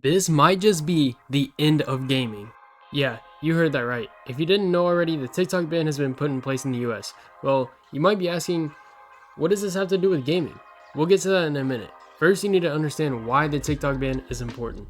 This might just be the end of gaming. Yeah, you heard that right. If you didn't know already, the TikTok ban has been put in place in the US. Well, you might be asking, what does this have to do with gaming? We'll get to that in a minute. First, you need to understand why the TikTok ban is important.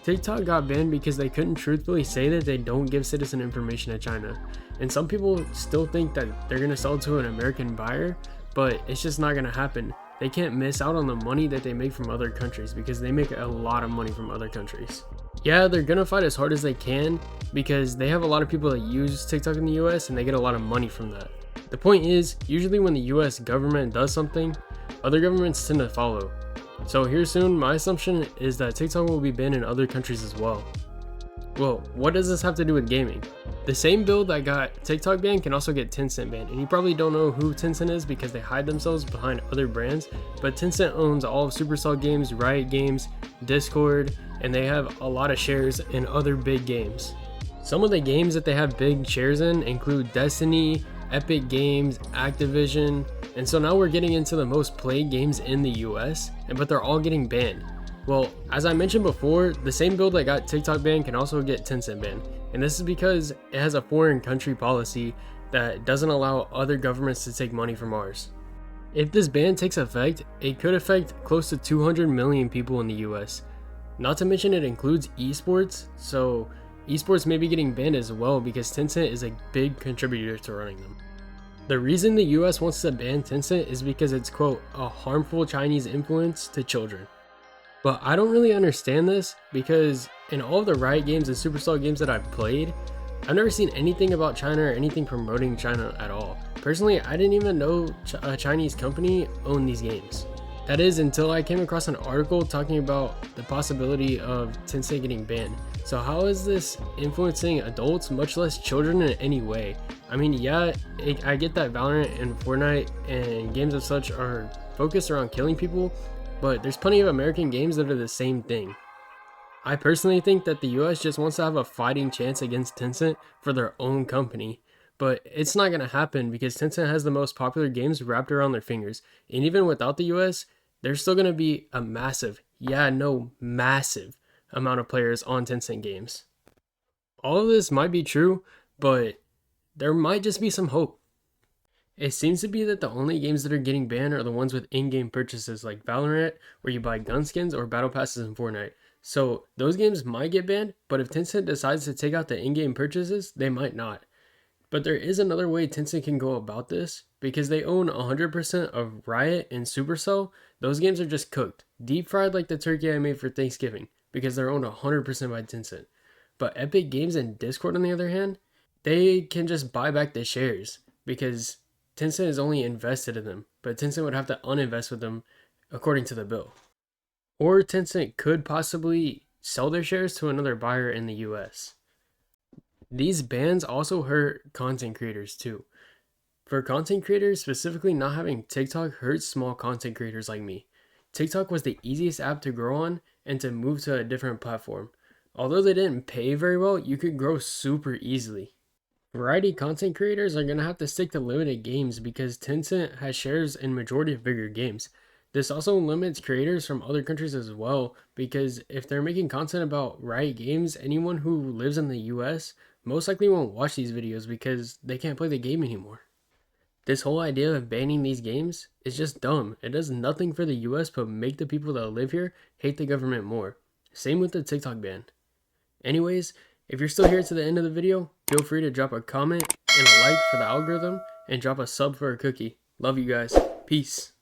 TikTok got banned because they couldn't truthfully say that they don't give citizen information to China. And some people still think that they're gonna sell to an American buyer, but it's just not gonna happen. They can't miss out on the money that they make from other countries because they make a lot of money from other countries. Yeah, they're gonna fight as hard as they can because they have a lot of people that use TikTok in the US and they get a lot of money from that. The point is, usually when the US government does something, other governments tend to follow. So here soon, my assumption is that TikTok will be banned in other countries as well. Well, what does this have to do with gaming? The same bill that got TikTok banned can also get Tencent banned, and you probably don't know who Tencent is because they hide themselves behind other brands, but Tencent owns all of Supercell Games, Riot Games, Discord, and they have a lot of shares in other big games. Some of the games that they have big shares in include Destiny, Epic Games, Activision, and so now we're getting into the most played games in the US, but they're all getting banned. Well, as I mentioned before, the same bill that got TikTok banned can also get Tencent banned, and this is because it has a foreign country policy that doesn't allow other governments to take money from ours. If this ban takes effect, it could affect close to 200 million people in the US. Not to mention it includes esports, so esports may be getting banned as well because Tencent is a big contributor to running them. The reason the US wants to ban Tencent is because it's, quote, a harmful Chinese influence to children. But I don't really understand this because in all of the Riot games and Supercell games that I've played, I've never seen anything about China or anything promoting China at all. Personally, I didn't even know a Chinese company owned these games. That is until I came across an article talking about the possibility of Tencent getting banned. So how is this influencing adults, much less children, in any way? I mean, yeah, I get that Valorant and Fortnite and games of such are focused around killing people, but there's plenty of American games that are the same thing. I personally think that the US just wants to have a fighting chance against Tencent for their own company, but it's not going to happen because Tencent has the most popular games wrapped around their fingers, and even without the US, there's still going to be a massive, massive amount of players on Tencent games. All of this might be true, but there might just be some hope. It seems to be that the only games that are getting banned are the ones with in-game purchases like Valorant, where you buy gun skins, or battle passes in Fortnite. So those games might get banned, but if Tencent decides to take out the in-game purchases, they might not. But there is another way Tencent can go about this, because they own 100% of Riot and Supercell. Those games are just cooked, deep fried like the turkey I made for Thanksgiving, because they're owned 100% by Tencent. But Epic Games and Discord, on the other hand, they can just buy back the shares, because Tencent is only invested in them, but Tencent would have to uninvest with them according to the bill. Or Tencent could possibly sell their shares to another buyer in the US. These bans also hurt content creators too. For content creators, specifically, not having TikTok hurts small content creators like me. TikTok was the easiest app to grow on and to move to a different platform. Although they didn't pay very well, you could grow super easily. Variety content creators are going to have to stick to limited games because Tencent has shares in majority of bigger games. This also limits creators from other countries as well, because if they're making content about Riot Games, anyone who lives in the US most likely won't watch these videos because they can't play the game anymore. This whole idea of banning these games is just dumb. It does nothing for the US but make the people that live here hate the government more. Same with the TikTok ban. Anyways, if you're still here to the end of the video, feel free to drop a comment and a like for the algorithm, and drop a sub for a cookie. Love you guys. Peace.